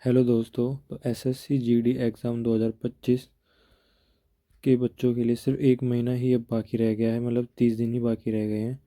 Hello दोस्तों। तो SSC GD exam 2025 के बच्चों के लिए सिर्फ एक महीना ही अब बाकी रह गया है, मतलब 30 दिन ही बाकी रह गए हैं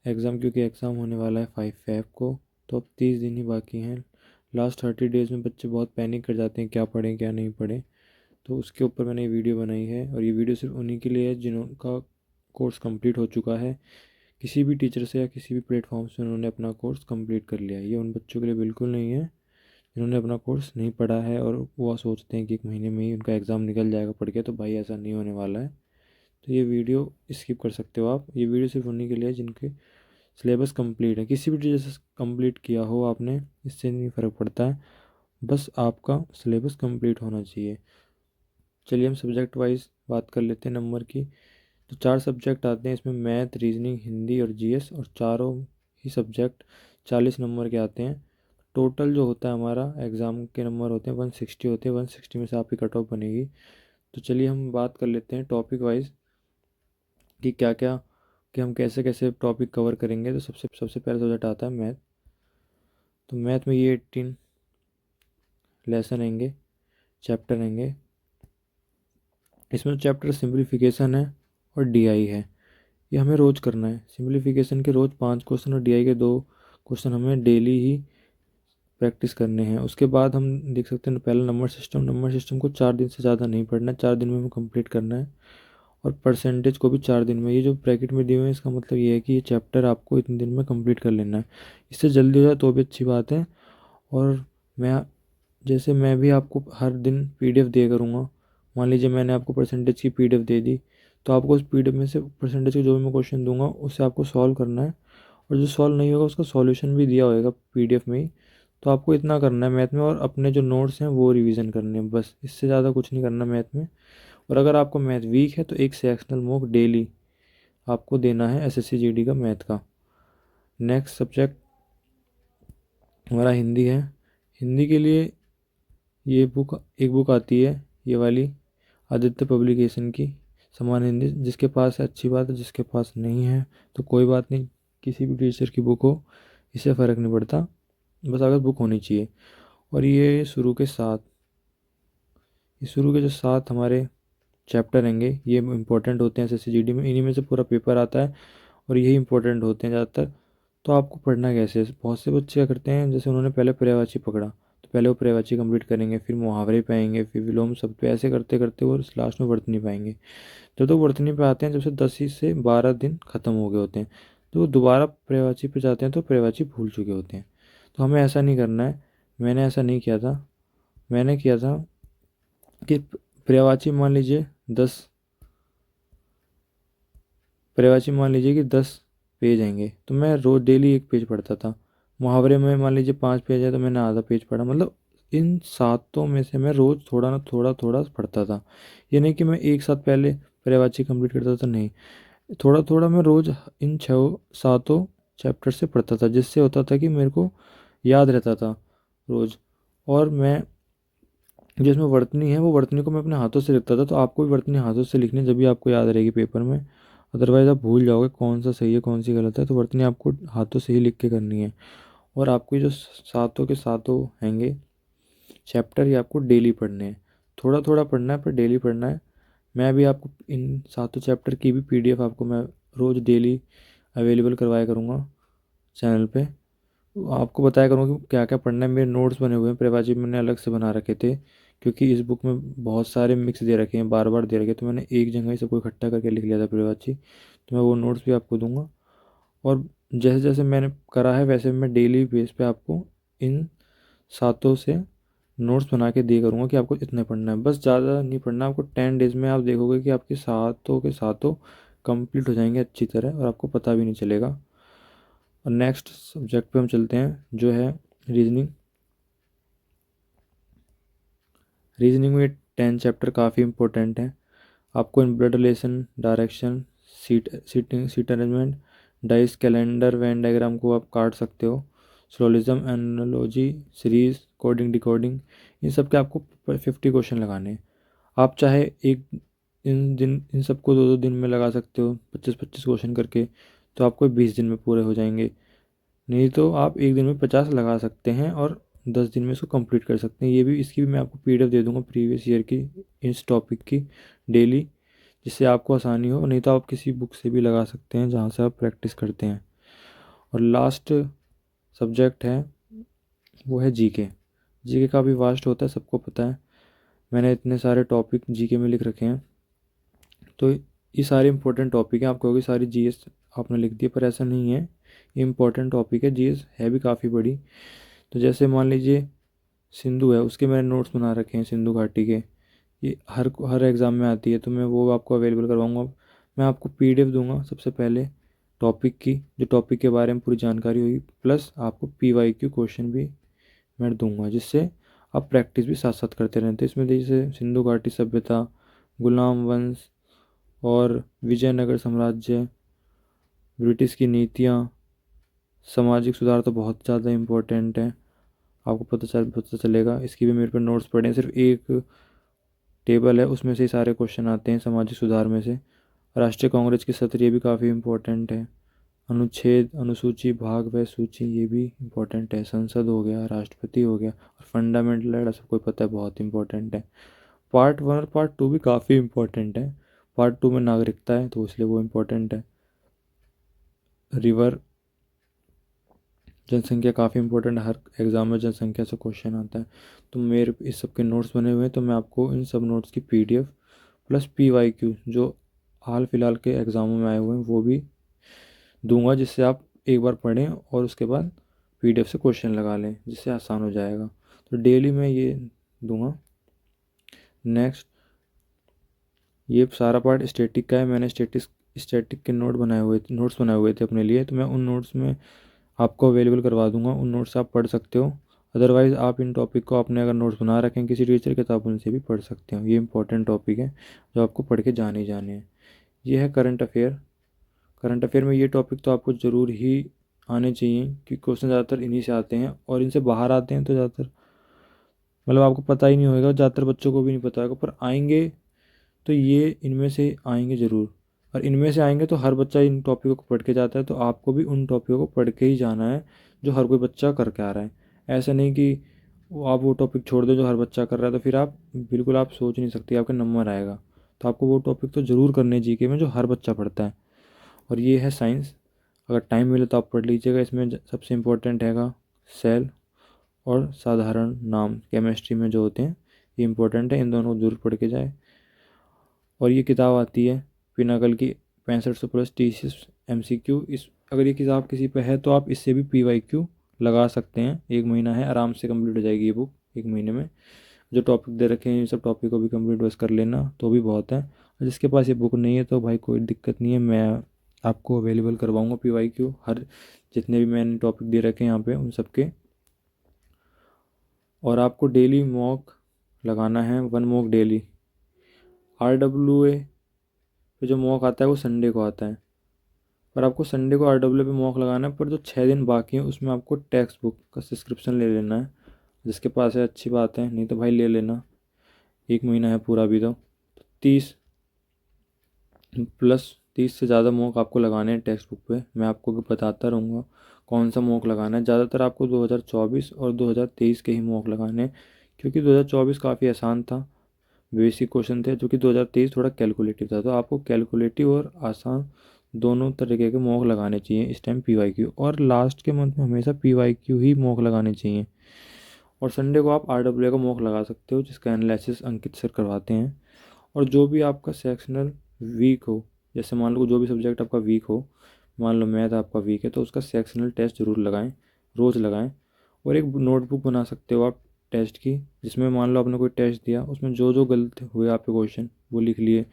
एग्ज़ाम, क्योंकि एग्ज़ाम होने वाला है 5 फ़रवरी को। तो अब 30 दिन ही बाकी हैं। लास्ट 30 डेज़ में बच्चे बहुत पैनिक कर जाते हैं, क्या पढ़ें क्या नहीं पढ़ें। तो उसके ऊपर मैंने ये वीडियो बनाई है, और ये वीडियो सिर्फ उन्हीं के लिए है जिनका कोर्स कंप्लीट हो चुका है। किसी भी टीचर से या किसी भी प्लेटफॉर्म से उन्होंने अपना कोर्स कंप्लीट कर लिया है। ये उन बच्चों के लिए बिल्कुल नहीं है जिन्होंने अपना कोर्स नहीं पढ़ा है और वो सोचते हैं कि एक महीने में ही उनका एग्ज़ाम निकल जाएगा पढ़ के। तो भाई ऐसा नहीं होने वाला है। तो ये वीडियो स्किप कर सकते हो आप। ये वीडियो सिर्फ उन्हीं के लिए है जिनके सिलेबस कंप्लीट है। किसी भी टीचर से कंप्लीट किया हो आपने, इससे नहीं फ़र्क पड़ता है, बस आपका सिलेबस कंप्लीट होना चाहिए। चलिए हम सब्जेक्ट वाइज बात कर लेते हैं नंबर की। तो 4 सब्जेक्ट आते हैं इसमें, मैथ, रीजनिंग, हिंदी और जीएस, और चारों ही सब्जेक्ट 40 नंबर के आते हैं। टोटल जो होता है हमारा एग्ज़ाम के नंबर होते हैं 160 होते हैं। 160 में से आपकी कट ऑफ बनेगी। तो चलिए हम बात कर लेते हैं टॉपिक वाइज कि क्या क्या, कि हम कैसे कैसे टॉपिक कवर करेंगे। तो सबसे सबसे पहला सब्जेक्ट आता है मैथ। तो मैथ में ये 18 लेसन रहेंगे, चैप्टर रहेंगे। इसमें चैप्टर सिंप्लीफिकेशन है और डीआई है। ये हमें रोज़ करना है। सिंप्लीफिकेशन के रोज़ 5 क्वेश्चन और डीआई के 2 क्वेश्चन हमें डेली ही प्रैक्टिस करने हैं। उसके बाद हम देख सकते हैं पहला नंबर सिस्टम। नंबर सिस्टम को 4 दिन से ज़्यादा नहीं पढ़ना है, 4 दिन में हमें कंप्लीट करना है। और परसेंटेज को भी 4 दिन में। ये जो ब्रैकेट में दिए हुए हैं इसका मतलब ये है कि ये चैप्टर आपको इतने दिन में कंप्लीट कर लेना है। इससे जल्दी हो जाए तो भी अच्छी बात है। और मैं जैसे मैं भी आपको हर दिन पीडीएफ दिया करूँगा। मान लीजिए मैंने आपको परसेंटेज की पीडीएफ दे दी, तो आपको उस पीडीएफ में से परसेंटेज के जो भी मैं क्वेश्चन दूंगा उससे आपको सॉल्व करना है। और जो सॉल्व नहीं होगा उसका सॉल्यूशन भी दिया होगा पीडीएफ में ही। तो आपको इतना करना है मैथ में, और अपने जो नोट्स हैं वो रिवीजन करने हैं, बस इससे ज़्यादा कुछ नहीं करना मैथ में। और अगर आपको मैथ वीक है तो एक सेक्शनल मॉक डेली आपको देना है एसएससी जीडी का मैथ का। नेक्स्ट सब्जेक्ट हमारा हिंदी है। हिंदी के लिए ये एक बुक आती है, ये वाली, आदित्य पब्लिकेशन की, समान हिंदी। जिसके पास है अच्छी बात है, जिसके पास नहीं है तो कोई बात नहीं। किसी भी टीचर की बुक हो, इससे फ़र्क नहीं पड़ता, बस अगर बुक होनी चाहिए। और ये शुरू के जो 7 हमारे चैप्टर रहेंगे ये इंपॉर्टेंट होते हैं एसएससी जीडी में। इन्हीं में से पूरा पेपर आता है और यही इंपॉर्टेंट होते हैं ज़्यादातर। तो आपको पढ़ना कैसे है, बहुत से बच्चे क्या करते हैं, जैसे उन्होंने पहले पर्यायवाची पकड़ा तो पहले वो पर्यायवाची कंप्लीट करेंगे, फिर मुहावरे पे आएंगे, फिर विलोम शब्द पे, ऐसे करते करते वो लास्ट में वर्तनी पाएंगे। जब तो वर्तनी पे आते हैं, जब से 10 ही से 12 दिन खत्म हो गए होते हैं, तो वो दोबारा पर्यायवाची पे जाते हैं तो पर्यायवाची भूल चुके होते हैं। तो हमें ऐसा नहीं करना है। मैंने ऐसा नहीं किया था। मैंने किया था कि पर्यायवाची मान लीजिए 10, पर्यायवाची मान लीजिए कि 10 पेज आएंगे तो मैं रोज़ डेली एक पेज पढ़ता था। मुहावरे में मान लीजिए 5 पेज है तो मैंने आधा पेज पढ़ा। मतलब इन 7 में से मैं रोज़ थोड़ा ना थोड़ा थोड़ा पढ़ता था। ये नहीं कि मैं एक साथ पहले पर्यायवाची कंप्लीट करता था, नहीं। थोड़ा थोड़ा मैं रोज़ इन 7 चैप्टर से पढ़ता था, जिससे होता था कि मेरे को याद रहता था रोज़। और मैं जिसमें वर्तनी है वो वर्तनी को मैं अपने हाथों से लिखता था। तो आपको भी वर्तनी हाथों से लिखनी है, जब भी आपको याद रहेगी पेपर में। अदरवाइज़ आप भूल जाओगे कौन सा सही है कौन सी गलत है। तो वर्तनी आपको हाथों से ही लिख के करनी है। और आपको जो 7 के 7 हैंगे चैप्टर, ये आपको डेली पढ़ने हैं। थोड़ा थोड़ा पढ़ना है पर डेली पढ़ना है। मैं भी आपको इन 7 चैप्टर की भी पीडीएफ आपको मैं रोज़ डेली अवेलेबल करवाया करूँगा चैनल पे। आपको बताया करूँगा कि क्या क्या पढ़ना है। मेरे नोट्स बने हुए हैं, प्रेवाजी मैंने अलग से बना रखे थे, क्योंकि इस बुक में बहुत सारे मिक्स दे रखे हैं, बार बार दे रखे हैं, तो मैंने एक जगह ही सबको इकट्ठा करके लिख लिया था प्रेवाची। तो मैं वो नोट्स भी आपको दूंगा। और जैसे जैसे मैंने करा है वैसे मैं डेली बेस पे आपको इन 7 से नोट्स बना के दिया करूँगा कि आपको इतने पढ़ना है, बस ज़्यादा नहीं पढ़ना। आपको 10 डेज़ में आप देखोगे कि आपके 7 के 7 कंप्लीट हो जाएंगे अच्छी तरह, और आपको पता भी नहीं चलेगा। और नेक्स्ट सब्जेक्ट पे हम चलते हैं जो है रीजनिंग। रीजनिंग में 10 चैप्टर काफ़ी इंपॉर्टेंट हैं। आपको in blood relation, direction, seat arrangement, dice, calendar, Venn diagram को आप काट सकते हो, सोलिज्म, एनालॉजी, सीरीज, कोडिंग, डिकोडिंग, इन सब के आपको 50 क्वेश्चन लगाने हैं। आप चाहे एक इन सबको 2 2 दिन में लगा सकते हो, 25 25 क्वेश्चन करके, तो आपको 20 दिन में पूरे हो जाएंगे। नहीं तो आप एक दिन में 50 लगा सकते हैं और 10 दिन में इसको कंप्लीट कर सकते हैं। ये भी, इसकी भी मैं आपको PDF दे दूंगा प्रीवियस ईयर की इस टॉपिक की डेली, जिससे आपको आसानी हो। नहीं तो आप किसी बुक से भी लगा सकते हैं जहाँ से आप प्रैक्टिस करते हैं। और लास्ट सब्जेक्ट है वो है जीके। जीके काफ़ी वास्ट होता है, सबको पता है। मैंने इतने सारे टॉपिक जीके में लिख रखे हैं, तो ये सारे इंपॉर्टेंट टॉपिक हैं। आप कहोगे सारी जीएस आपने लिख दी, पर ऐसा नहीं है। ये इंपॉर्टेंट टॉपिक है, जीएस है भी काफ़ी बड़ी। तो जैसे मान लीजिए सिंधु है, उसके मैंने नोट्स बना रखे हैं, सिंधु घाटी के। ये हर एग्ज़ाम में आती है, तो मैं वो आपको अवेलेबल करवाऊँगा। मैं आपको PDF दूंगा सबसे पहले टॉपिक की, जो टॉपिक के बारे में पूरी जानकारी होगी, प्लस आपको PYQ क्वेश्चन भी मैं दूंगा, जिससे आप प्रैक्टिस भी साथ साथ करते रहते हैं। इसमें जैसे सिंधु घाटी सभ्यता, गुलाम वंश और विजयनगर साम्राज्य, ब्रिटिश की नीतियाँ, सामाजिक सुधार तो बहुत ज़्यादा इम्पोर्टेंट है, आपको पता चलेगा। इसकी भी मेरे पर नोट्स पड़े हैं, सिर्फ एक टेबल है उसमें से ही सारे क्वेश्चन आते हैं सामाजिक सुधार में से। राष्ट्रीय कांग्रेस की सत्र, ये भी काफ़ी इम्पोर्टेंट है। अनुच्छेद, अनुसूची, भाग व सूची, ये भी इम्पोर्टेंट है। संसद हो गया, राष्ट्रपति हो गया, और फंडामेंटल राइट सबको पता है, बहुत इंपॉर्टेंट है। पार्ट 1 और पार्ट 2 भी काफ़ी इम्पोर्टेंट है। पार्ट 2 में नागरिकता है, तो इसलिए वो इम्पोर्टेंट है। रिवर, जनसंख्या काफ़ी इंपॉर्टेंट है, हर एग्ज़ाम में जनसंख्या से क्वेश्चन आता है। तो मेरे इस सब के नोट्स बने हुए हैं, तो मैं आपको इन सब नोट्स की PDF प्लस PYQ जो हाल फिलहाल के एग्ज़ामों में आए हुए हैं वो भी दूंगा, जिससे आप एक बार पढ़ें और उसके बाद PDF से क्वेश्चन लगा लें, जिससे आसान हो जाएगा। तो डेली मैं ये दूंगा। नेक्स्ट, ये सारा पार्ट स्टैटिक का है। मैंने स्टैटिक के नोट्स बनाए हुए थे अपने लिए, तो मैं उन नोट्स में आपको अवेलेबल करवा दूंगा। उन नोट्स आप पढ़ सकते हो। अदरवाइज़ आप इन टॉपिक को आपने अगर नोट्स बना रखे हैं किसी टीचर के, तो आप उनसे भी पढ़ सकते हो। ये इंपॉर्टेंट टॉपिक है जो आपको पढ़ के जाने ही जाने हैं। ये है करंट अफेयर। करंट अफेयर में ये टॉपिक तो आपको ज़रूर ही आने चाहिए, क्योंकि क्वेश्चन ज़्यादातर इन्हीं से आते हैं, और इनसे बाहर आते हैं तो ज़्यादातर मतलब आपको पता ही नहीं होगा, ज़्यादातर बच्चों को भी नहीं पता होगा, पर आएंगे तो ये इनमें से आएंगे ज़रूर। और इनमें से आएंगे तो हर बच्चा इन टॉपिकों को पढ़ के जाता है, तो आपको भी उन टॉपिकों को पढ़ के ही जाना है जो हर कोई बच्चा करके आ रहा है। ऐसा नहीं कि आप वो टॉपिक छोड़ दो जो हर बच्चा कर रहा है, तो फिर आप बिल्कुल आप सोच नहीं सकते आपका नंबर आएगा। तो आपको वो टॉपिक तो ज़रूर करने जीके में जो हर बच्चा पढ़ता है। और ये है साइंस। अगर टाइम मिले तो आप पढ़ लीजिएगा। इसमें सबसे इम्पोर्टेंट हैगा सेल और साधारण नाम, केमिस्ट्री में जो होते हैं, ये इंपॉर्टेंट है। इन दोनों को जरूर पढ़ के जाए। और ये किताब आती है पिनाकल की, 6500 प्लस TCS MCQ। इस अगर ये किताब किसी पे है तो आप इससे भी PYQ लगा सकते हैं। 1 महीना है, आराम से कंप्लीट हो जाएगी ये बुक 1 महीने में। जो टॉपिक दे रखे हैं इन सब टॉपिक को भी कंप्लीट बस कर लेना तो भी बहुत है। और जिसके पास ये बुक नहीं है तो भाई कोई दिक्कत नहीं है, मैं आपको अवेलेबल करवाऊँगा PYQ हर जितने भी मैंने टॉपिक दे रखे हैं यहाँ पे उन सब के। और आपको डेली मॉक लगाना है, 1 मॉक डेली। RWA पे जो मॉक आता है वो संडे को आता है, पर आपको संडे को RWA पे मॉक लगाना है। पर जो 6 दिन बाकी हैं उसमें आपको टेक्स्ट बुक का सब्सक्रिप्शन ले लेना है। जिसके पास है अच्छी बात है, नहीं तो भाई ले लेना, 1 महीना है पूरा भी। तो 30 से ज़्यादा मॉक आपको लगाने हैं टेक्स्ट बुक पे। मैं आपको बताता रहूँगा कौन सा मॉक लगाना है। ज़्यादातर आपको 2024 और 2023 के ही मॉक लगाने हैं, क्योंकि 2024 काफ़ी आसान था, बेसिक क्वेश्चन थे, जो कि 2023 थोड़ा कैलकुलेटिव था। तो आपको कैलकुलेटिव और आसान दोनों तरीके के मॉक लगाने चाहिए इस टाइम PYQ। और लास्ट के मंथ में हमेशा PYQ ही मॉक लगाने चाहिए। और संडे को आप RWA का मॉक लगा सकते हो, जिसका एनालिसिस अंकित सर करवाते हैं। और जो भी आपका सेक्शनल वीक हो, जैसे मान लो जो भी सब्जेक्ट आपका वीक हो, मान लो मैथ आपका वीक है, तो उसका सेक्शनल टेस्ट जरूर लगाएं, रोज़ लगाएं। और एक नोटबुक बना सकते हो आप टेस्ट की, जिसमें मान लो आपने कोई टेस्ट दिया, उसमें जो जो गलत हुए आपके क्वेश्चन वो लिख लिए।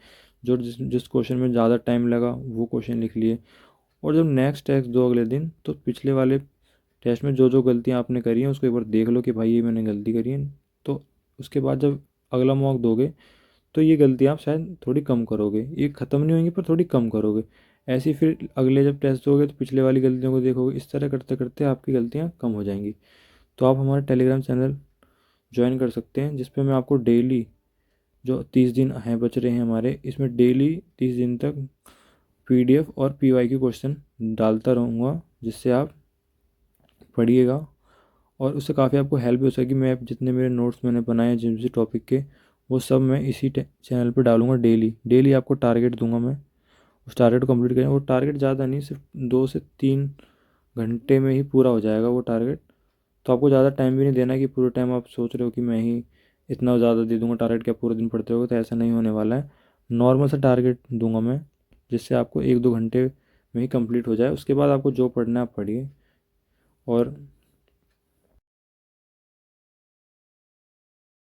जो जिस क्वेश्चन में ज़्यादा टाइम लगा वो क्वेश्चन लिख लिए। और जब नेक्स्ट टेस्ट दो अगले दिन, तो पिछले वाले टेस्ट में जो जो गलतियाँ आपने करी हैं उसको एक बार देख लो कि भाई ये मैंने गलती करी है। तो उसके बाद जब अगला मॉक दोगे तो ये गलतियाँ आप शायद थोड़ी कम करोगे, ये ख़त्म नहीं होंगी पर थोड़ी कम करोगे। ऐसे ही फिर अगले जब टेस्ट दोगे तो पिछले वाली गलतियों को देखोगे। इस तरह करते करते आपकी गलतियाँ कम हो जाएंगी। तो आप हमारे टेलीग्राम चैनल ज्वाइन कर सकते हैं, जिस पे मैं आपको डेली जो 30 दिन हैं बच रहे हैं हमारे, इसमें डेली 30 दिन तक PDF और PYQ क्वेश्चन डालता रहूँगा, जिससे आप पढ़िएगा और उससे काफ़ी आपको हेल्प भी हो सकेगी। मैं जितने मेरे नोट्स मैंने बनाए हैं जिस भी टॉपिक के, वो सब मैं इसी चैनल पे डालूंगा। डेली डेली आपको टारगेट दूंगा मैं, उस टारगेट को कंप्लीट करें। वो टारगेट ज़्यादा नहीं, सिर्फ 2 से 3 घंटे में ही पूरा हो जाएगा वो टारगेट। तो आपको ज़्यादा टाइम भी नहीं देना कि पूरे टाइम आप सोच रहे हो कि मैं ही इतना ज़्यादा दे दूंगा टारगेट, क्या पूरे दिन पढ़ते होगे, तो ऐसा नहीं होने वाला है। नॉर्मल सा टारगेट दूंगा मैं, जिससे आपको 1-2 घंटे में ही कंप्लीट हो जाए। उसके बाद आपको जो पढ़ना है आप पढ़िए। और